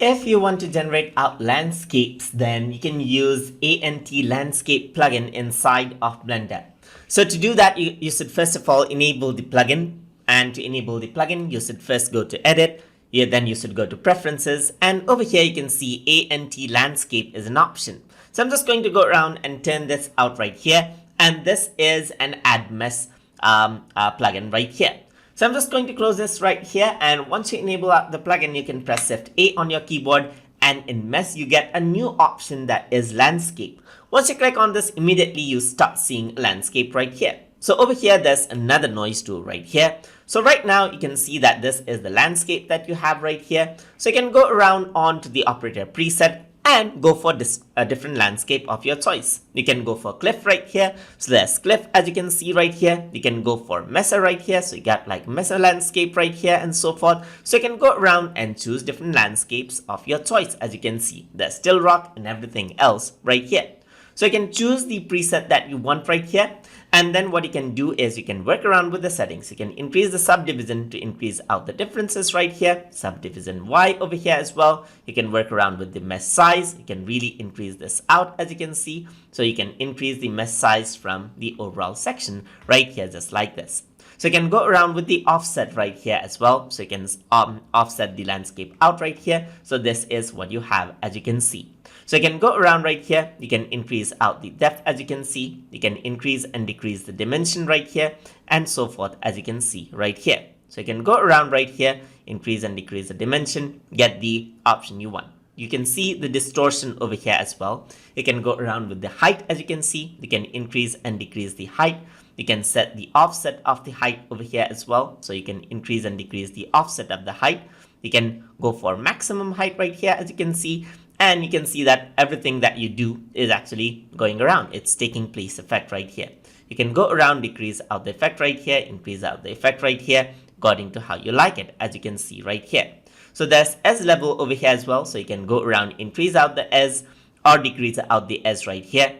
If you want to generate out landscapes, then you can use ANT landscape plugin inside of Blender. So to do that, you should first of all enable the plugin. And to enable the plugin, you should first go to edit. Then you should go to preferences. And over here, you can see ANT landscape is an option. So I'm just going to go around and turn this out right here. And this is an add mesh plugin right here. So I'm just going to close this right here, and once you enable the plugin, you can press Shift A on your keyboard, and in mesh you get a new option that is landscape. Once you click on this, immediately you start seeing landscape right here. So over here there's another noise tool right here. So right now you can see that this is the landscape that you have right here. So you can go around onto the operator preset and go for a different landscape of your choice. You can go for cliff right here. So there's cliff, as you can see right here. You can go for mesa right here. So you got like mesa landscape right here and so forth. So you can go around and choose different landscapes of your choice. As you can see, there's still rock and everything else right here. So you can choose the preset that you want right here. And then what you can do is you can work around with the settings. You can increase the subdivision to increase out the differences right here. Subdivision Y over here as well. You can work around with the mesh size. You can really increase this out, as you can see. So you can increase the mesh size from the overall section right here, just like this. So you can go around with the offset right here as well. So you can offset the landscape out right here. So this is what you have, as you can see. So you can go around right here. You can increase out the depth, as you can see. You can increase and decrease the dimension right here, and so forth, as you can see right here. So you can go around right here, increase and decrease the dimension, get the option you want. You can see the distortion over here as well. You can go around with the height, as you can see. You can increase and decrease the height. You can set the offset of the height over here as well. So you can increase and decrease the offset of the height. You can go for maximum height right here, as you can see. And you can see that everything that you do is actually going around. It's taking place effect right here. You can go around, decrease out the effect right here, increase out the effect right here, according to how you like it, as you can see right here. So there's S level over here as well. So you can go around, increase out the S or decrease out the S right here.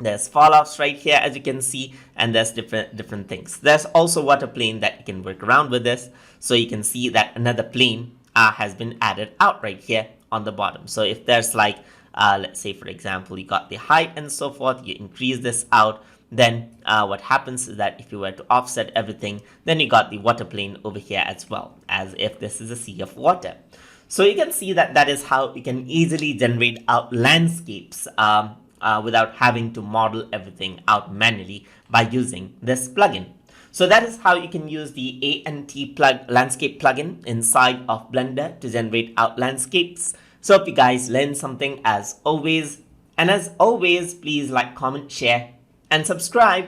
There's fall offs right here, as you can see, and there's different things. There's also water plane that you can work around with this. So you can see that another plane has been added out right here on the bottom. So if there's like, let's say for example, you got the height and so forth, you increase this out, then what happens is that if you were to offset everything, then you got the water plane over here as well, as if this is a sea of water. So you can see that that is how you can easily generate out landscapes without having to model everything out manually by using this plugin. So that is how you can use the ANT landscape plugin inside of Blender to generate out landscapes. So hope you guys learned something as always. And as always, please like, comment, share, and subscribe.